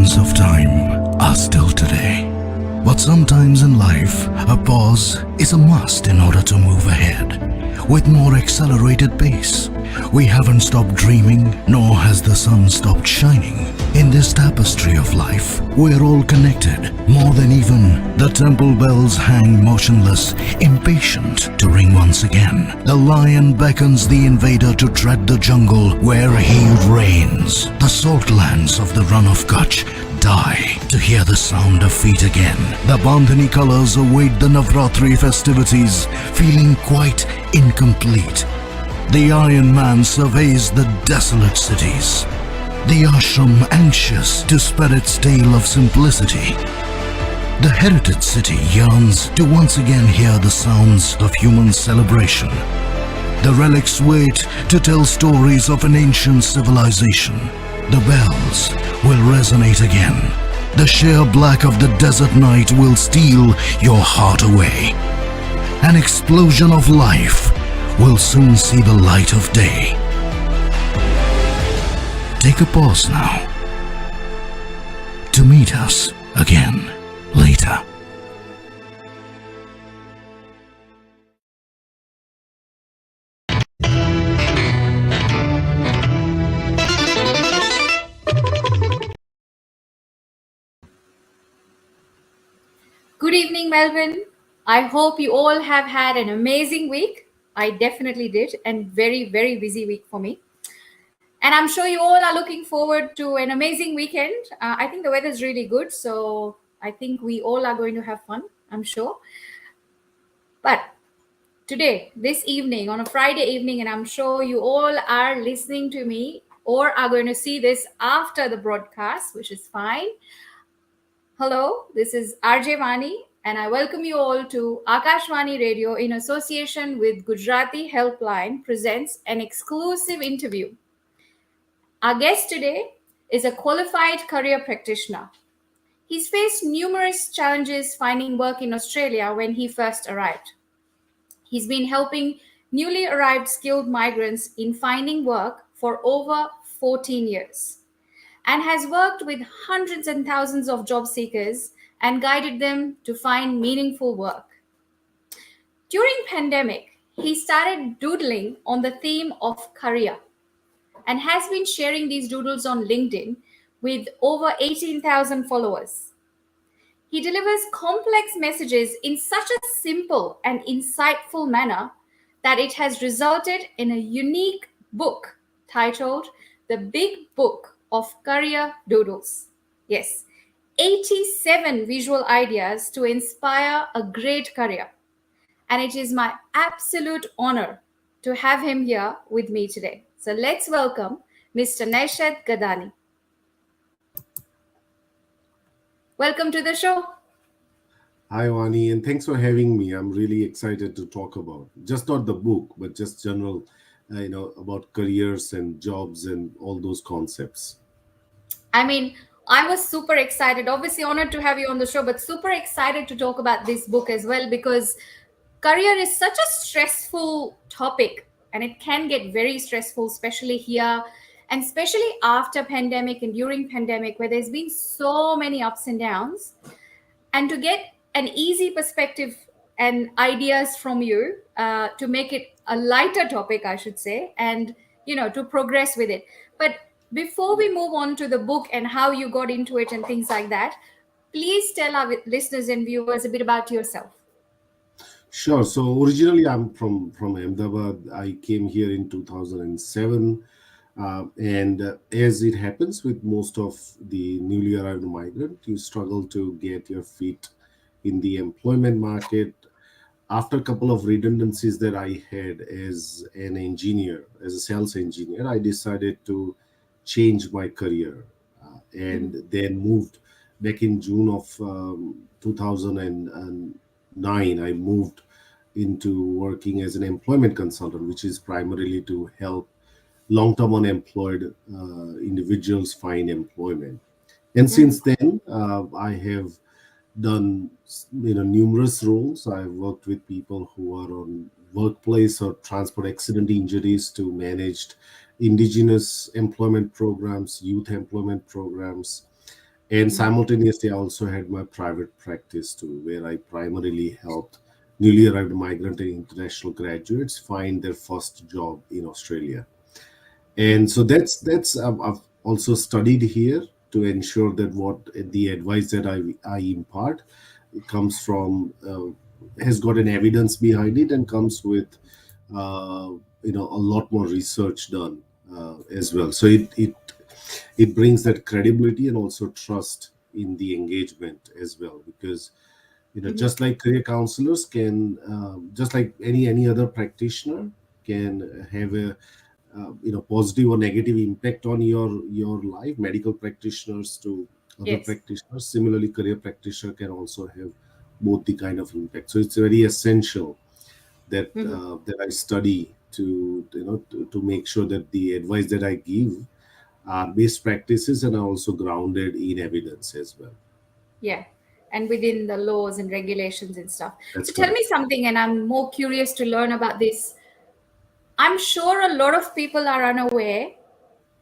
sands of time are still today. But sometimes in life, a pause is a must in order to move ahead with more accelerated pace. We haven't stopped dreaming, nor has the sun stopped shining. In this tapestry of life, we're all connected. More than even the temple bells hang motionless, impatient to ring once again. The lion beckons the invader to tread the jungle where he reigns. The salt lands of the run of Kutch die to hear the sound of feet again. The Bandhani colors await the Navratri festivities, feeling quite incomplete. The Iron Man surveys the desolate cities. The ashram anxious to spread its tale of simplicity. The heritage city yearns to once again hear the sounds of human celebration. The relics wait to tell stories of an ancient civilization. The bells will resonate again. The sheer black of the desert night will steal your heart away. An explosion of life will soon see the light of day. Take a pause now to meet us again later. Good evening, Melbourne. I hope you all have had an amazing week. I definitely did, and very, very busy week for me. And I'm sure you all are looking forward to an amazing weekend. I think the weather is really good, so I think we all are going to have fun, I'm sure. But today, this evening, on a Friday evening, and I'm sure you all are listening to me or are going to see this after the broadcast, which is fine. Hello, this is RJ Vani, and I welcome you all to Akashvani Radio in association with Gujarati Helpline presents an exclusive interview. Our guest today is a qualified career practitioner. He's faced numerous challenges finding work in Australia when he first arrived. He's been helping newly arrived skilled migrants in finding work for over 14 years and has worked with hundreds and thousands of job seekers and guided them to find meaningful work. During pandemic, he started doodling on the theme of career and has been sharing these doodles on LinkedIn with over 18,000 followers. He delivers complex messages in such a simple and insightful manner that it has resulted in a unique book titled The Big Book of Career Doodles. Yes, 87 visual ideas to inspire a great career. And it is my absolute honor to have him here with me today. So let's welcome Mr. Naishad Gadani. Welcome to the show. Hi, Wani, and thanks for having me. I'm really excited to talk about just not the book, but just general, about careers and jobs and all those concepts. I mean, I was super excited, obviously honored to have you on the show, but super excited to talk about this book as well, because career is such a stressful topic and it can get very stressful, especially here and especially after pandemic and during pandemic, where there's been so many ups and downs. And to get an easy perspective and ideas from you to make it a lighter topic, I should say, and, to progress with it. But before we move on to the book and how you got into it and things like that, please tell our listeners and viewers a bit about yourself. Sure. So originally I'm from Ahmedabad. I came here in 2007. And as it happens with most of the newly arrived migrant, you struggle to get your feet in the employment market. After a couple of redundancies that I had as an engineer, as a sales engineer, I decided to change my career and then moved back in June of 2009. I moved into working as an employment consultant, which is primarily to help long-term unemployed individuals find employment. And since then, I have done numerous roles. I've worked with people who are on workplace or transport accident injuries to managed indigenous employment programs, youth employment programs. And simultaneously, I also had my private practice too, where I primarily helped newly arrived migrant and international graduates find their first job in Australia. And so that's I've also studied here to ensure that what the advice that I impart, it comes from has got an evidence behind it and comes with uh, a lot more research done as well. So it brings that credibility and also trust in the engagement as well, because just like career counselors can, just like any other practitioner can have a positive or negative impact on your life. Medical practitioners to other Yes. practitioners, similarly career practitioner can also have both the kind of impact. So it's very essential that that I study to make sure that the advice that I give are best practices and are also grounded in evidence as well. Yeah. And within the laws and regulations and stuff. That's So tell correct. me something, and I'm more curious to learn about this. I'm sure a lot of people are unaware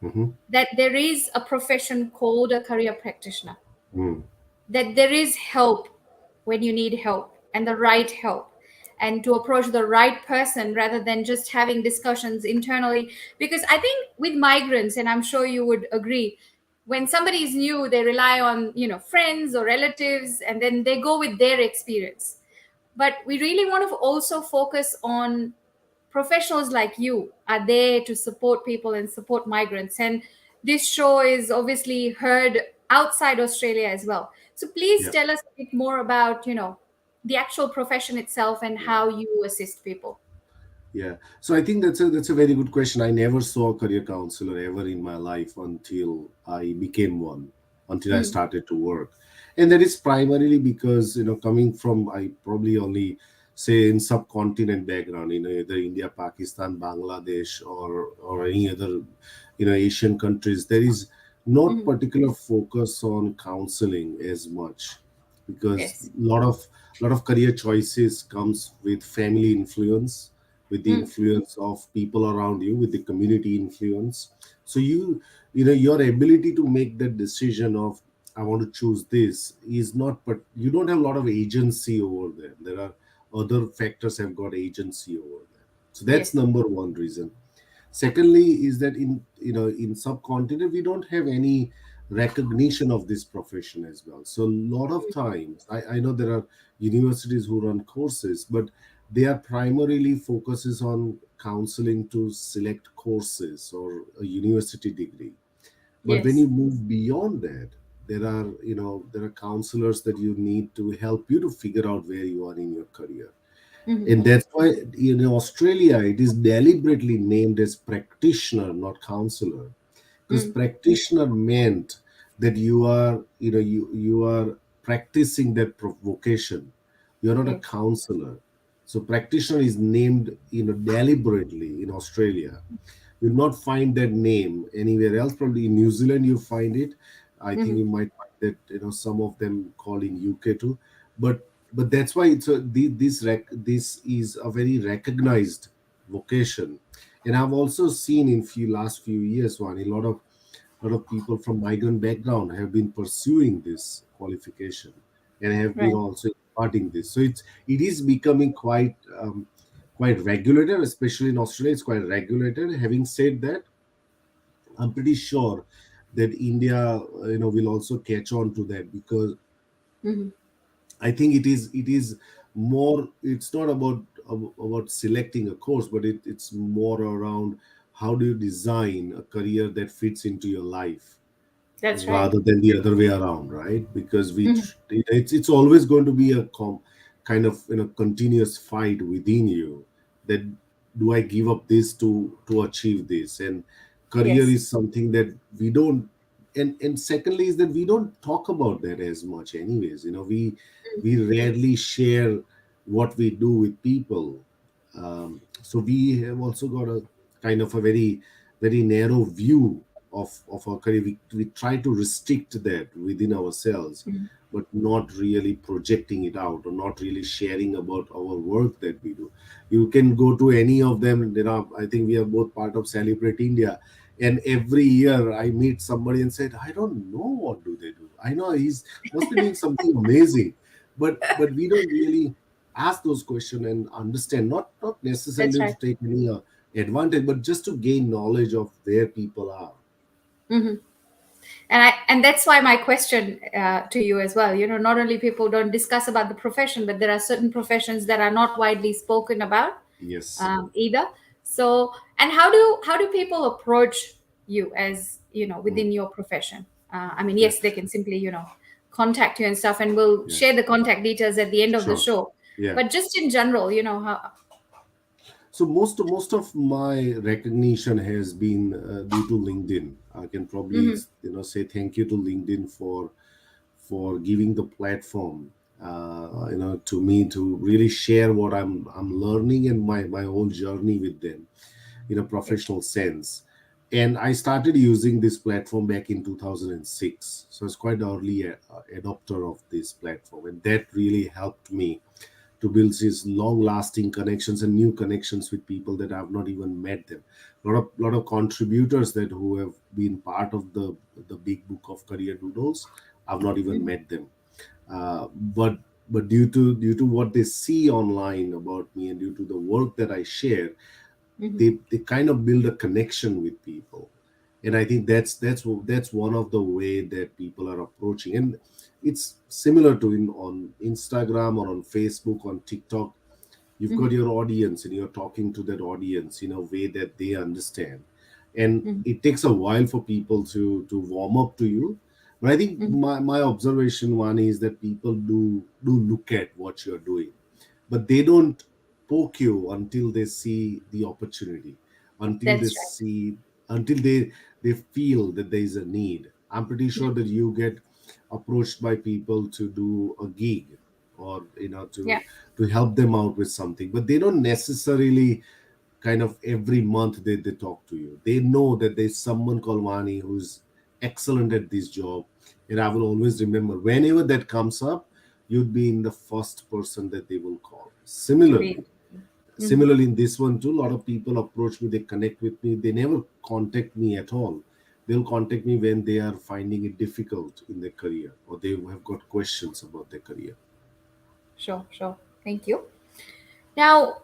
Mm-hmm. that there is a profession called a career practitioner, Mm. that there is help when you need help, and the right help, and to approach the right person rather than just having discussions internally. Because I think with migrants, and I'm sure you would agree, when somebody is new, they rely on friends or relatives, and then they go with their experience. But we really want to also focus on professionals like you are there to support people and support migrants. And this show is obviously heard outside Australia as well. So please Yeah. tell us a bit more about, the actual profession itself and Yeah. how you assist people. Yeah. So I think that's a very good question. I never saw a career counselor ever in my life until I became one, until I Mm, started to work. And that is primarily because, coming from, I probably only say in subcontinent background, either India, Pakistan, Bangladesh, or any other, Asian countries, there is not mhm. particular focus on counseling as much, because Yes. lot of career choices comes with family influence, with the Mm, influence of people around you, with the community influence. So your ability to make that decision of I want to choose this is not, but you don't have a lot of agency over there. There are other factors have got agency over there. So that's yes. number one reason. Secondly is that in subcontinent we don't have any recognition of this profession as well. So a lot of times I know there are universities who run courses, but they are primarily focuses on counseling to select courses or a university degree. But when Yes. you move beyond that, there are counselors that you need to help you to figure out where you are in your career. Mhm. And that's why in Australia it is deliberately named as practitioner, not counselor, because Mm, practitioner meant that you are practicing that vocation. You're not a yes. counselor. So practitioner is named deliberately in Australia. You'll not find that name anywhere else. Probably in New Zealand you find it. I think Mhm. you might find that some of them call in UK too. But that's why this is a very recognized vocation. And I've also seen in last few years, one, a lot of people from migrant background have been pursuing this qualification and have been Right. also imparting this. So it is becoming quite regulated, especially in Australia. It's quite regulated. Having said that, I'm pretty sure that India, will also catch on to that, because Mhm. I think it is more. It's not about selecting a course, but it's more around how do you design a career that fits into your life That's right. rather than the other way around, right? Because Mhm. it's always going to be a kind of continuous fight within you, that do I give up this to achieve this? And career Yes. is something that we don't. And secondly is that we don't talk about that as much anyways. We rarely share what we do with people. So we have also got a kind of a very very narrow view of our career. We try to restrict that within ourselves, Mhm. but not really projecting it out or not really sharing about our work that we do. You can go to any of them. I think we are both part of Celebrate India. And every year I meet somebody and said, I don't know what do they do. I know he's must be doing something amazing, but we don't really ask those questions and understand. Not That's necessarily to right. take any advantage, but just to gain knowledge of where people are. Hmm. And that's why my question to you as well. Not only people don't discuss about the profession, but there are certain professions that are not widely spoken about Yes. either. So, and how do people approach you as Mm. within your profession? I mean, Yeah. yes, they can simply contact you and stuff, and we'll Yeah. share the contact details at the end of the Sure. show. Yeah. But just in general, how. So most of my recognition has been due to LinkedIn. I can probably Hmm. say thank you to LinkedIn for giving the platform to me to really share what I'm learning and my whole journey with them in a Yes. professional sense. And I started using this platform back in 2006, so it's quite early adopter of this platform, and that really helped me to build these long-lasting connections and new connections with people that I've not even met them. A lot of contributors that who have been part of the big book of career doodles, I've not even Hmm. met them. But due to what they see online about me and due to the work that I share, Hmm. they kind of build a connection with people. And I think that's one of the way that people are approaching. And it's similar to on Instagram or on Facebook, on TikTok. You've got Hmm. your audience and you're talking to that audience in a way that they understand, and Hmm. it takes a while for people to warm up to you. But I think Hmm. my observation one is that people do look at what you're doing, but they don't poke you until they see the opportunity, until they That's right. see until they feel that there is a need. I'm pretty sure that you get approached by people to do a gig, or Yeah. to help them out with something, but they don't necessarily kind of every month they talk to you. They know that there's someone called Vani who's excellent at this job. And I will always remember, whenever that comes up, you'd be in the first person that they will call. Great. Hmm. Similarly in this one too, a lot of people approach me, they connect with me, they never contact me at all. They'll contact me when they are finding it difficult in their career, or they have got questions about their career. Sure, sure. Thank you. Now,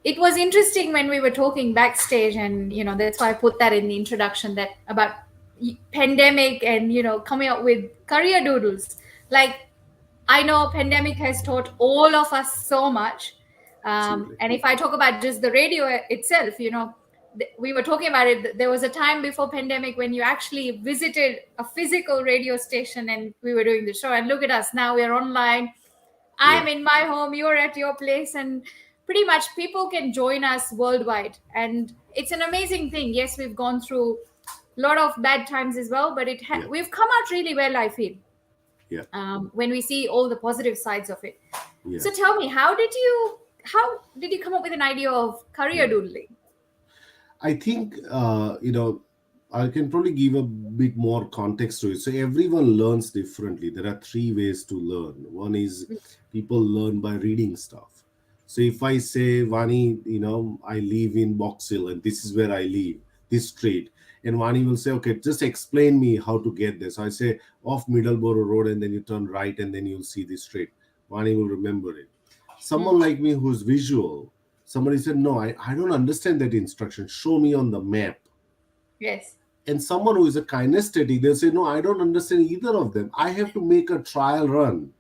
it was interesting when we were talking backstage, and that's why I put that in the introduction, that about pandemic and coming up with career doodles. Like, I know pandemic has taught all of us so much. Absolutely. And if I talk about just the radio itself, we were talking about it. There was a time before pandemic when you actually visited a physical radio station and we were doing the show. And look at us now; we're online. Yeah. I'm in my home, you're at your place, and pretty much people can join us worldwide. And it's an amazing thing. Yes, we've gone through a lot of bad times as well, but Yeah. we've come out really well, I feel, Yeah. when we see all the positive sides of it. Yeah. So tell me, how did you come up with an idea of career Yeah. doodling? I think I can probably give a bit more context to it. So everyone learns differently. There are three ways to learn. One is people learn by reading stuff. So if I say, Vani, I live in Box Hill and this is where I live, this street, and Vani will say, okay, just explain me how to get there. So I say off Middleborough Road and then you turn right and then you'll see this street. Vani will remember it. Someone Mm. like me who's visual, somebody said, no, I don't understand that instruction, show me on the map. Yes. And someone who is a kinesthetic, they'll say, no, I don't understand either of them, I have to make a trial run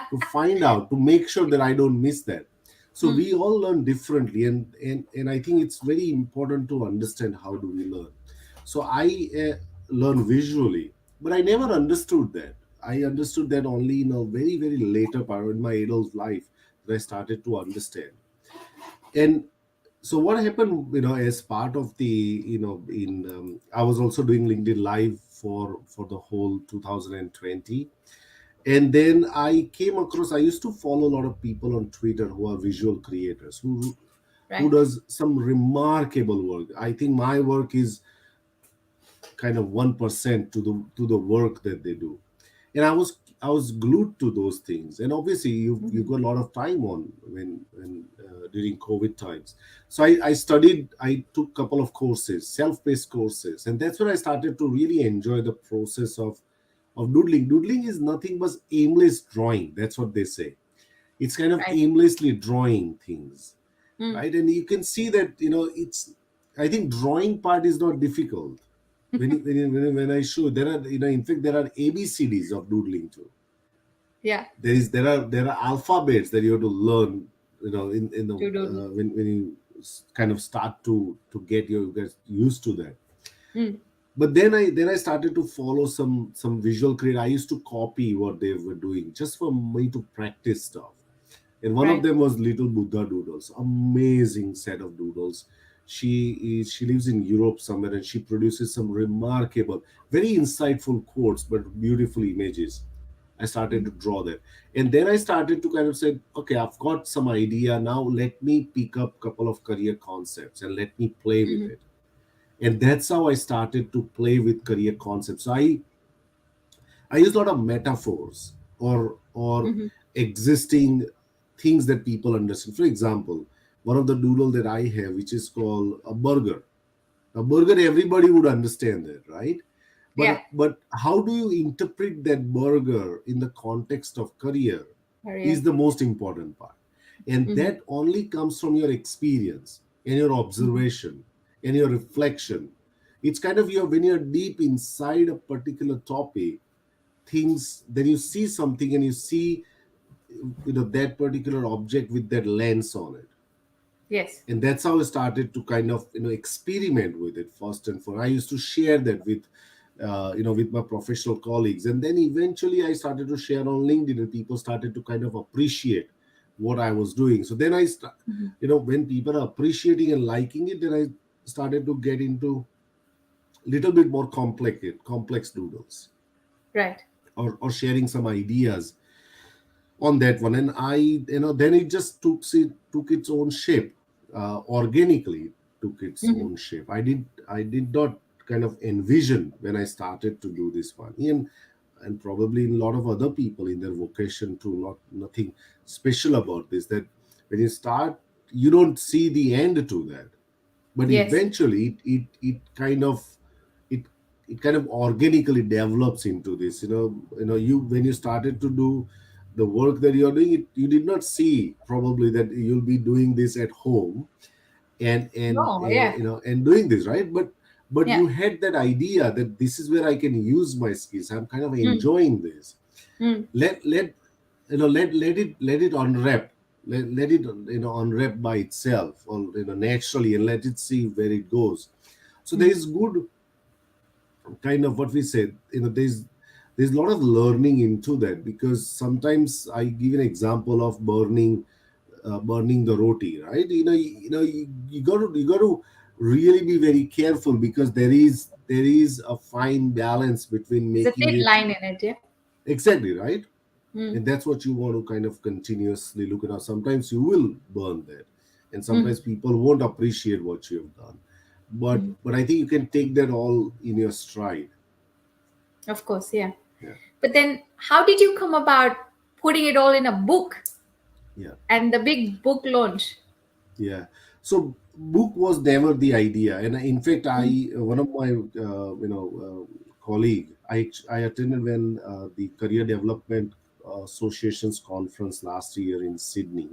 to find out, to make sure that I don't miss that. So Mm. we all learn differently, and I think it's very important to understand how do we learn. So I learn visually, but I never understood that. I understood that only in a very very later part in my adult life that I started to understand. And so what happened, as part of the, in I was also doing LinkedIn live for the whole 2020. And then I came across, I used to follow a lot of people on Twitter who are visual creators, who Right. does some remarkable work. I think my work is kind of 1% to the work that they do. And I was was glued to those things, and obviously you got a lot of time on when during COVID times. So I studied. I took a couple of courses, self-paced courses, and that's when I started to really enjoy the process of doodling. Doodling is nothing but aimless drawing. That's what they say. It's kind of Right. aimlessly drawing things, Mm. right? And you can see that it's. I think drawing part is not difficult. When I show, there are, in fact, there are ABCDs of doodling too. Yeah. There are alphabets that you have to learn, in the To doodle. when you kind of start to get used to that. Mm. But then I started to follow some visual create. I used to copy what they were doing just for me to practice stuff. And one of Right. them was Little Buddha doodles. Amazing set of doodles. She lives in Europe somewhere, and she produces some remarkable, very insightful quotes, but beautiful images. I started to draw that, and then I started to kind of say, okay, I've got some idea now. Let me pick up a couple of career concepts and let me play with Mhm. it. And that's how I started to play with career concepts. So I use a lot of metaphors or Mhm. existing things that people understand. For example, one of the doodle that I have, which is called a burger. A burger, everybody would understand that, right? Yeah. But how do you interpret that burger in the context of career Career. is the most important part. And Mhm. that only comes from your experience and your Mhm. observation and your reflection. It's kind of when you're deep inside a particular topic, things, then you see something and you see that particular object with that lens on it. Yes. And that's how I started to kind of experiment with it first and foremost. I used to share that with my professional colleagues, and then eventually I started to share on LinkedIn, and people started to kind of appreciate what I was doing. So then Mhm. when people are appreciating and liking it, then I started to get into little bit more complex doodles, Right. or sharing some ideas on that one. And then it just took its own shape, organically took its Mhm. own shape. I did not kind of envision when I started to do this one, and probably a lot of other people in their vocation too, nothing special about this, that when you start, you don't see the end to that, but Yes. eventually it kind of it it kind of organically develops into this. You when you started to do the work that you're doing, you did not see probably that you'll be doing this at home, and No. Yeah. and doing this, right? But Yeah. you had that idea that this is where I can use my skills. I'm kind of Mm. enjoying this. Mm. Let it unwrap. Let it unwrap by itself, or naturally, and let it see where it goes. So there Mm. is good kind of what we said. There's a lot of learning into that, because sometimes I give an example of burning the roti, right? You got to really be very careful, because there is a fine balance between There's a making thin it line in it. Yeah. exactly right. Mm. And that's what you want to kind of continuously look at. Sometimes you will burn that, and sometimes Mhm. people won't appreciate what you have done, but Mhm. but I think you can take that all in your stride. Of course. Yeah. Yeah, But then, how did you come about putting it all in a book yeah, and the big book launch? yeah. So book was never the idea, and in fact, Mm. I one of my colleague, I attended when the Career Development Association's conference last year in Sydney,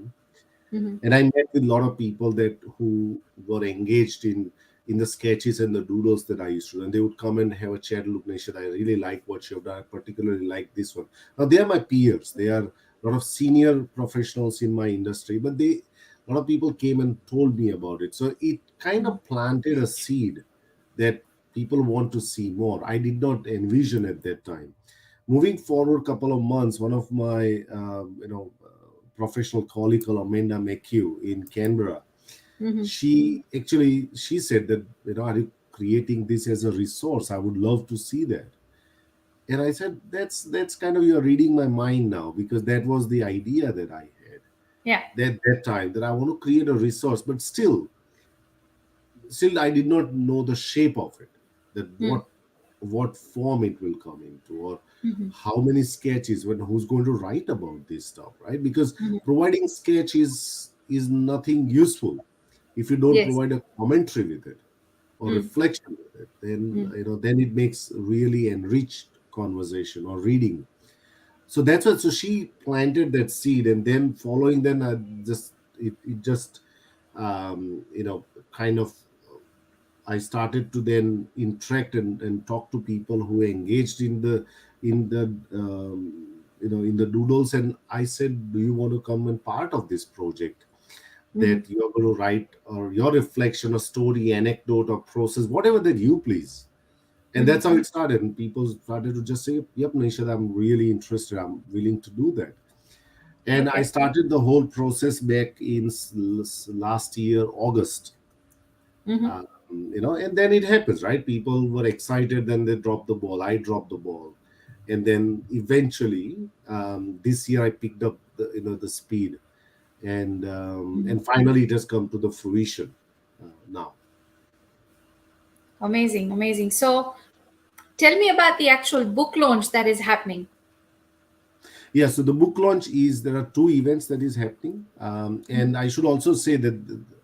Mhm. and I met with a lot of people that who were engaged in the sketches and the doodles that I used to do. And they would come and have a chat. Look, Nishad, I really like what you've done. I particularly like this one. Now they are my peers. They are a lot of senior professionals in my industry, but a lot of people came and told me about it. So it kind Mhm. of planted a seed that people want to see more. I did not envision at that time. Moving forward, couple of months, one of my professional colleague called Amanda McHugh in Canberra, Mhm. she said that, are you creating this as a resource? I would love to see that. And I said, that's kind of, you're reading my mind now, because that was the idea that I had Yeah. that time, that I want to create a resource, but still I did not know the shape of it, that Mm. what form it will come into, or Mhm. how many sketches, when who's going to write about this stuff, right? Because Mhm. providing sketch is nothing useful if you don't Yes. provide a commentary with it or Mm. reflection with it. Then Mm. then it makes really enriched conversation or reading. So that's what, so she planted that seed, and then following, then just it just kind of, I started to then interact and talk to people who engaged in the doodles. And I said, do you want to come and part of this project, Mhm. that you're going to write or your reflection or story, anecdote or process, whatever that you please. And Mhm. that's how it started. And people started to just say, yep, Nishad, I'm really interested, I'm willing to do that. And I Okay. started the whole process back in last year August. Mhm. um, and then it happens, right? People were excited, then they dropped the ball, I dropped the ball. And then eventually, this year I picked up the speed, Mhm. and finally it has come to the fruition now. Amazing, amazing. So, tell me about the actual book launch that is happening. Yeah, so the book launch is, there are two events that is happening, and I should also say that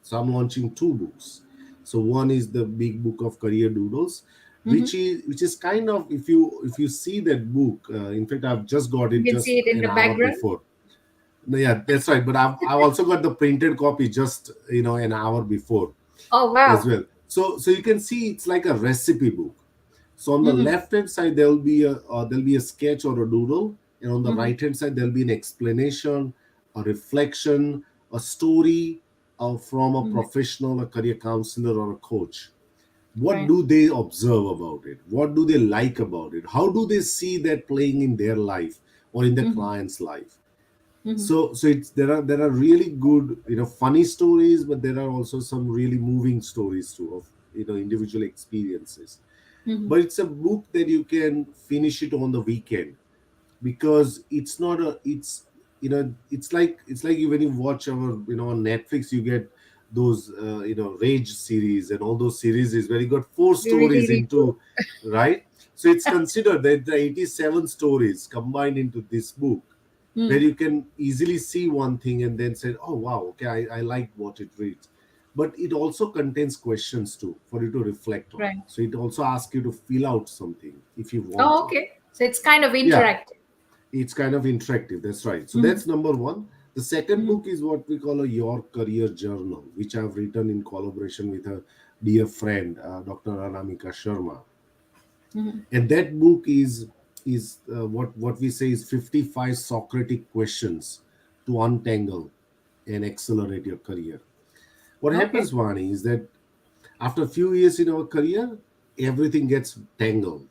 so I'm launching two books. So one is the big book of career doodles, Mhm. which is kind of, if you see that book, in fact I've just got You it can just see it in an the hour background. before. No, yeah, that's right. But I've also got the printed copy just an hour before Oh, as wow. well. So you can see it's like a recipe book. So on the Mhm. left hand side there'll be a sketch or a doodle, and on the Mhm. right hand side there'll be an explanation, a reflection, a story from a Mhm. professional, a career counselor, or a coach. What Right. do they observe about it? What do they like about it? How do they see that playing in their life or in the Mhm. client's life? Mhm. So it's there are really good funny stories, but there are also some really moving stories too, of individual experiences. Mhm. But it's a book that you can finish it on the weekend, because it's not a it's it's like when you watch our on Netflix, you get those Rage series and all those series is where you got four You really stories need to. into, right? So it's considered that the 87 stories combined into this book, where Mm. you can easily see one thing and then say, oh wow, okay, I like what it reads. But it also contains questions too for you to reflect on. Right. So it also asks you to fill out something if you want Oh, to. okay. So it's kind of Yeah, interactive. it's kind of interactive. That's right. So Mhm. that's number one. The second Mhm. book is what we call a Your Career Journal, which I've written in collaboration with a dear friend, Dr. Anamika Sharma. Mhm. And that book is what we say is 55 Socratic questions to untangle and accelerate your career. What Okay. happens, Vani, is that after a few years in our career, everything gets tangled.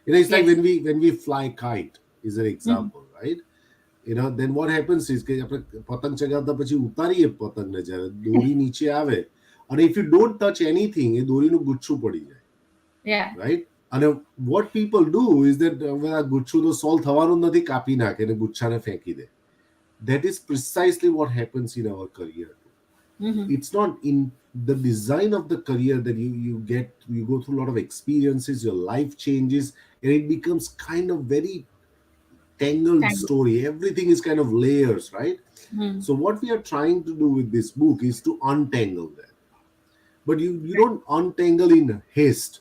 It's like Yes. when we fly kite, is an Mhm. example, right? Then what happens is કે આપણે પતંગ ચગાવતા પછી ઉતારીએ પતંગને, જ્યારે દોરી નીચે આવે, અને if you don't touch anything, એ દોરીનું ગુચ્છું પડી જાય, Yeah. right? And what people do is that હવે આ ગુચ્છું તો સોલ્વ થવાનું નથી, કાપી નાખે અને ગુચ્છાને ફેંકી દે. That is precisely what happens in our career too. Mhm. It's not in the design of the career that you go through a lot of experiences, your life changes, and it becomes kind of very tangled Tangled. story. Everything is kind of layers, right? Mhm. So what we are trying to do with this book is to untangle that. But you Right. don't untangle in haste.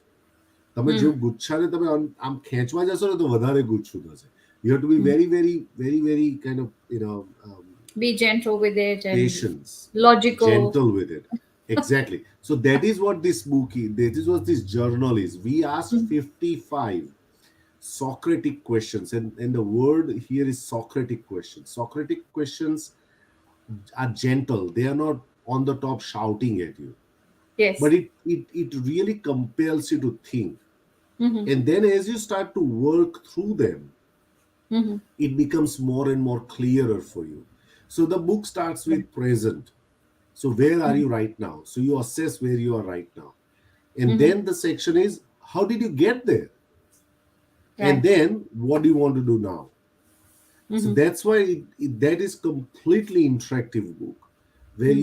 તમે જો Mhm. ગુચ્છાને તમે આમ ખેંચવા જશો ને તો વધારે ગુચ્છું થશે. You have to be Mhm. very, very, very, very kind of Be gentle with it and patience, logical. gentle with it. Exactly. So that is what this book is. That is what this journal is. We asked Mhm. 55 Socratic questions, and the word here is Socratic questions. Socratic questions are gentle. They are not on the top shouting at you, Yes. but it really compels you to think. Mhm. And then as you start to work through them, Mhm. it becomes more and more clearer for you. So the book starts Right. with present. So where are Mhm. you right now? So you assess where you are right now. And Mhm. then the section is, how did you get there? And Right. then what do you want to do now? So Mhm. that's why that is completely interactive book, where Mhm.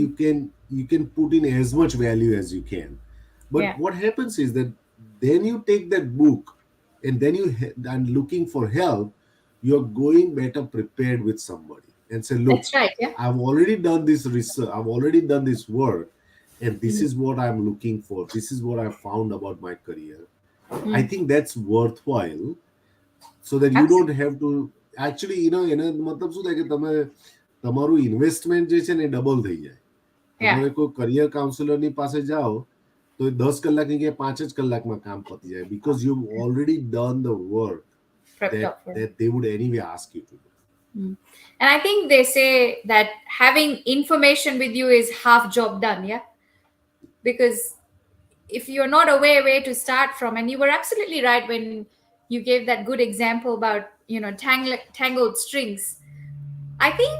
you can put in as much value as you can. But Yeah. what happens is that then you take that book, and then and looking for help, you're going better prepared with somebody and say, look, That's right. Yeah. I've already done this research, I've already done this work, and this Mm, is what I'm looking for, this is what I found about my career. I mm. think that's worthwhile, so that you don't Absolutely. have to actually, એને મતલબ શું થાય કે તમે તમારું investment જે છે ને એ ડબલ થઈ જાય. Yeah. તમારે કોઈ કરિયર કાઉન્સિલરની પાસે જાઓ તો એ 10 કલાકની કે 5 જ કલાકમાં કામ પતી જાય, because you've already done the work Prepped that up for it. that they would anyway ask you to do. Mm. And I think they say that having information with you is half job done. Yeah. Because if you're not aware where to start from, and you were absolutely right when you gave that good example about, tangled strings. I think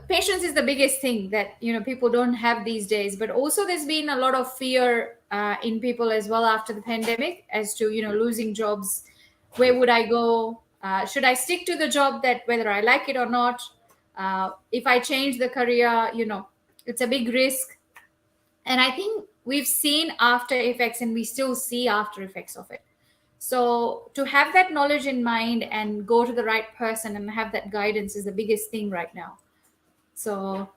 patience is the biggest thing that people don't have these days. But also, there's been a lot of fear in people as well after the pandemic, as to losing jobs. Where would I go? Should I stick to the job, that whether I like it or not? If I change the career, it's a big risk. And I think we've seen after effects, and we still see after effects of it. So to have that knowledge in mind and go to the right person and have that guidance is the biggest thing right now. So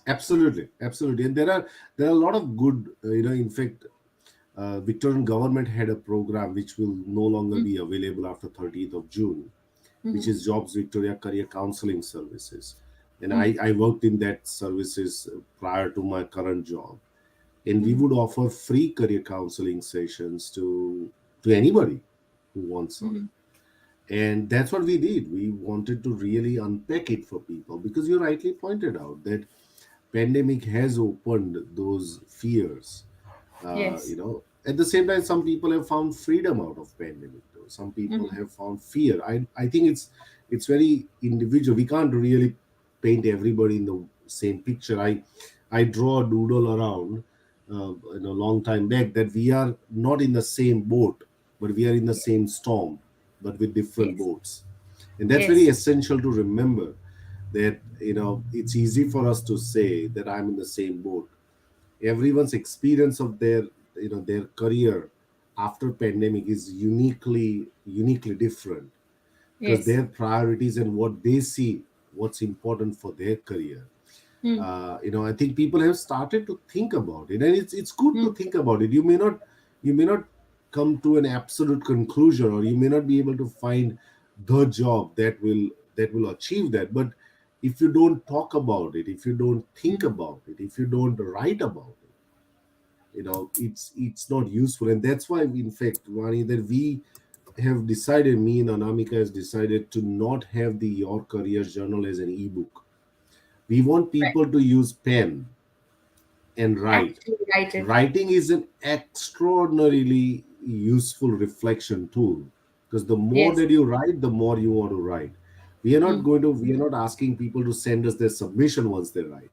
Absolutely, absolutely. And there are a lot of good, in fact, Victorian government had a program which will no longer mm, be available after 30th of June, which mhm, is Jobs Victoria Career Counseling Services. And mm, I worked in that services prior to my current job. And we mhm, would offer free career counseling sessions to anybody who wants on. mhm, And that's what we did. We wanted to really unpack it for people, because you rightly pointed out that pandemic has opened those fears. yes, At the same time, some people have found freedom out of pandemic, though some people mhm, have found fear. I think it's very individual. We can't really paint everybody in the same picture. I draw a doodle around a long time back, that we are not in the same boat, but we are in the same storm, but with different yes, boats. And that's very yes, essential to remember, that it's easy for us to say that I'm in the same boat. Everyone's experience of their career after pandemic is uniquely different, because yes, their priorities and what they see, what's important for their career. mm, I think people have started to think about it, and it's good to mm, think about it. You may not come to an absolute conclusion, or you may not be able to find the job that will achieve that. But if you don't talk about it, if you don't think mm, about it, if you don't write about it, it's not useful. And that's why, in fact, Vani, that we have decided, me and Anamika has decided, to not have the Your Career Journal as an ebook. We want right. people to use pen and write. Actually, write it. Writing is an extraordinarily useful reflection tool, because the more Yes. that you write, the more you want to write. Mm, We are not asking people to send us their submission once they write.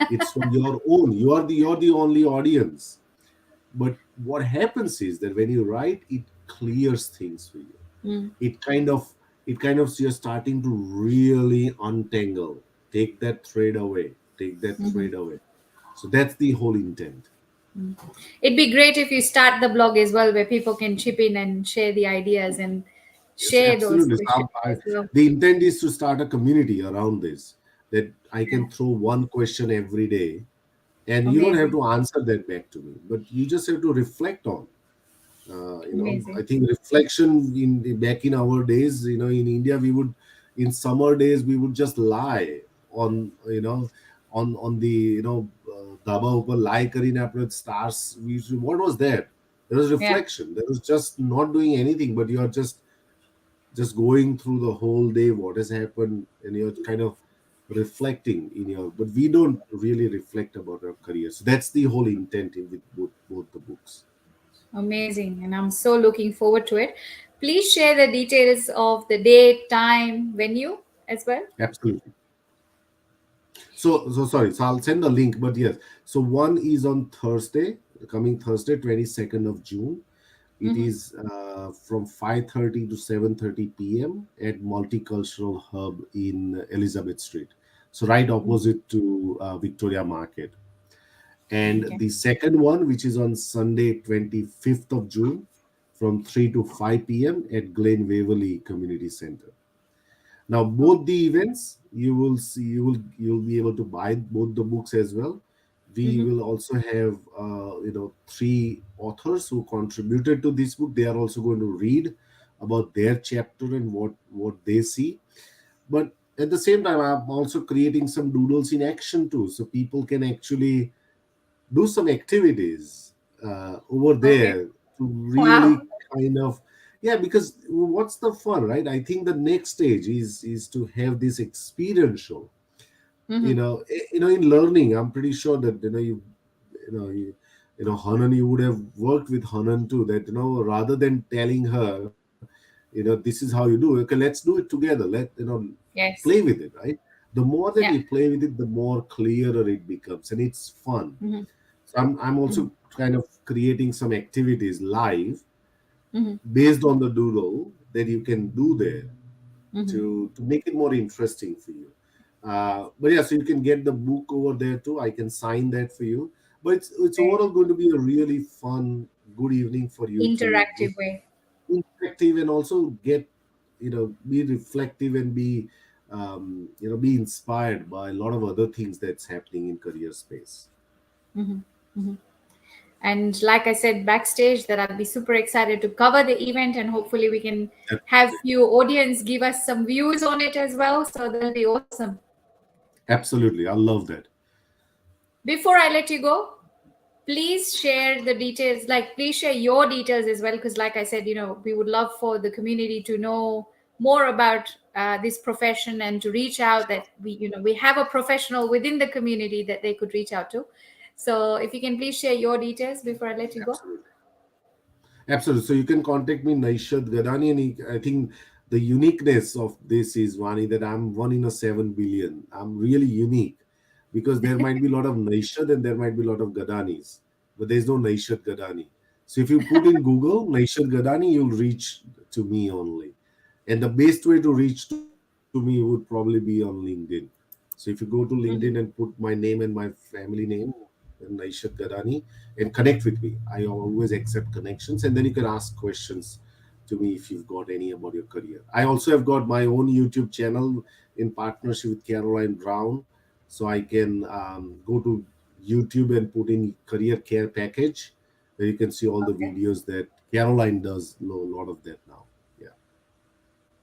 It's from your own. You're the only audience. But what happens is that when you write, it clears things for you. mm, It kind of you're starting to really untangle. Take that thread away. Take that mhm, thread away. So that's the whole intent. mm. It'd be great if you start the blog as well, where people can chip in and share the ideas and Yes, share those absolutely. questions as well. The intent is to start a community around this, that I Yeah. can throw one question every day, and you don't have Amazing. to answer that back to me, but you just have to reflect on. I Amazing. think reflection, back in our days, in India, we would, in summer days, we would just lie on, on the, dhaba upar lie karine apne stars. What was that? There was Yeah. reflection. There was just not doing anything, but you are just going through the whole day, what has happened, and you're kind of reflecting in your. But we don't really reflect about our careers. So that's the whole intent with both the books. Amazing. And I'm so looking forward to it. Please share the details of the date, time, venue as well. Absolutely. So sorry. So I'll send the link. But yes. So one is on Thursday, coming Thursday, 22nd of June. It Hmm. is from 5:30 to 7:30 p.m. at Multicultural Hub in Elizabeth Street. So right opposite to Victoria Market. And Okay. the second one, which is on Sunday, 25th of June, from 3 to 5 p.m. at Glen Waverley Community Center. Now, both the events, you will see, you'll be able to buy both the books as well. We will also have, three authors who contributed to this book. They are also going to read about their chapter and what they see. But at the same time, I'm also creating some doodles in action too, so people can actually do some activities over there Okay. to Wow. really kind of, yeah, because what's the fun, right? I think the next stage is to have this experiential, Mm-hmm. in learning. I'm pretty sure that you know you, Hanan, you would have worked with Hanan too, that rather than telling her, this is how you do, okay, let's do it together, play Yes. with it, right? The more that Yeah. we play with it, the more clearer it becomes, and it's fun. Mm-hmm. So I'm Mm-hmm. also kind of creating some activities live Mm-hmm. based on the doodle that you can do there Mm-hmm. to make it more interesting for you. But yeah, so you can get the book over there too. I can sign that for you. But it's Great. overall going to be a really fun, good evening for you to get Interactive way. interactive and also get, be reflective and be inspired by a lot of other things that's happening in career space. Mm-hmm. Mm-hmm. And like I said backstage, that I'll be super excited to cover the event, and hopefully we can have few audience give us some views on it as well. So that'll be awesome. Absolutely, I love that. Before I let you go, please share the details. Like, please share your details as well, because like I said, we would love for the community to know more about this profession and to reach out, that we have a professional within the community that they could reach out to. So if you can please share your details before I let you go. Absolutely. Absolutely. So you can contact me, Naishad Gadani, and I think the uniqueness of this is, Vani, that I'm 1 in a 7 billion. I'm really unique because there might be a lot of Naishad and there might be a lot of Gadanis, but there's no Naishad Gadani. So if you put in Google Naishad Gadani, you'll reach to me only. And the best way to reach to me would probably be on LinkedIn. So if you go to LinkedIn and put my name and my family name, Naishad Gadani, and connect with me. I always accept connections, and then you can ask questions to me if you've got any about your career. I also have got my own YouTube channel in partnership with Caroline Brown, so I can go to YouTube and put in career care package, where you can see all the Okay. videos that Caroline does. Know a lot of that now. Yeah.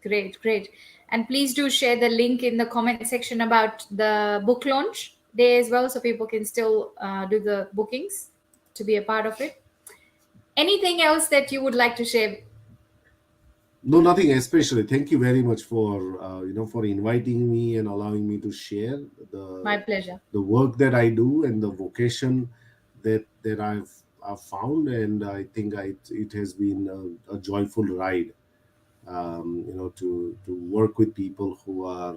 Great, great. And please do share the link in the comment section about the book launch day as well, so people can still do the bookings to be a part of it. Anything else that you would like to share? No, nothing especially. Thank you very much for for inviting me and allowing me to share My the pleasure. the work that I do and the vocation that I've found, and I think it has been a joyful ride. To work with people who are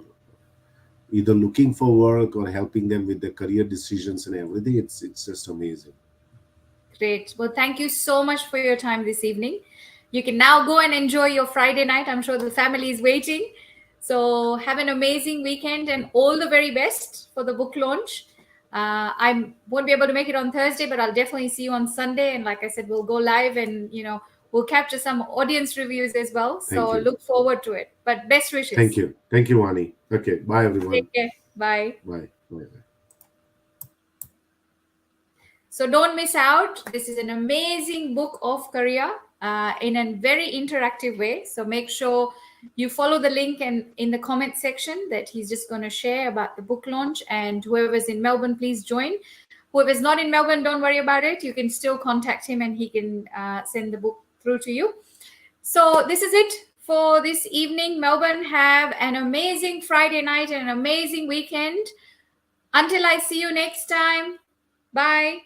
either looking for work or helping them with their career decisions and everything. It's just amazing. Great. Well, thank you so much for your time this evening. You can now go and enjoy your Friday night. I'm sure the family is waiting. So have an amazing weekend and all the very best for the book launch. I won't be able to make it on Thursday, but I'll definitely see you on Sunday. And like I said, we'll go live and, we'll capture some audience reviews as well. Thank So you. look forward to it. But best Thank wishes. you. Thank you, Wani. Okay. Bye, everyone. Take care. Bye. Bye. Bye. Bye. So don't miss out. This is an amazing book of career in a very interactive way. So make sure you follow the link and in the comment section that he's just going to share about the book launch. And whoever's in Melbourne, please join. Whoever's not in Melbourne, don't worry about it. You can still contact him and he can send the book through to you. So this is it for this evening. Melbourne, have an amazing Friday night and an amazing weekend. Until I see you next time. Bye.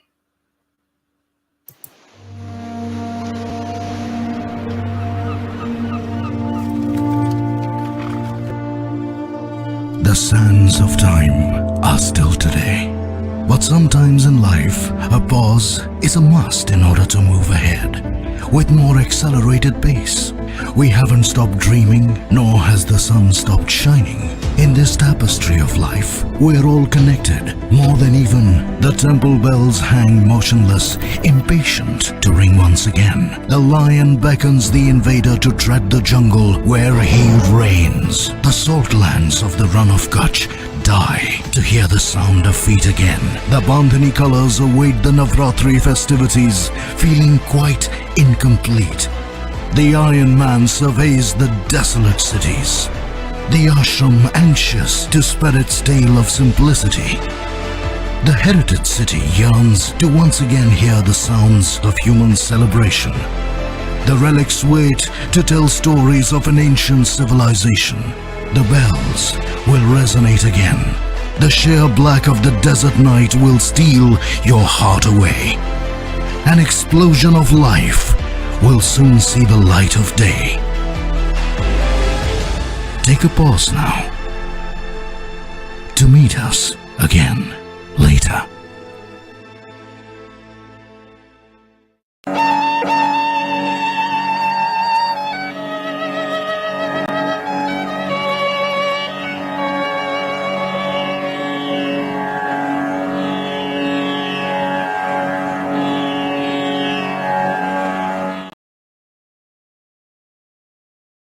The sands of time are still today, But sometimes in life, a pause is a must in order to move ahead. With more accelerated pace, we haven't stopped dreaming, nor has the sun stopped shining. In this tapestry of life, we're all connected. More than even the temple bells hang motionless, impatient to ring once again. The lion beckons the invader to tread the jungle where he reigns. The salt lands of the Run of Kutch die to hear the sound of feet again. The Bandhani colors await the Navratri festivities, feeling quite incomplete. The Iron Man surveys the desolate cities. The ashram anxious to spread its tale of simplicity. The heritage city yearns to once again hear the sounds of human celebration. The relics wait to tell stories of an ancient civilization. The bells will resonate again. The sheer black of the desert night will steal your heart away. An explosion of life will soon see the light of day. Take a pause now to meet us again later.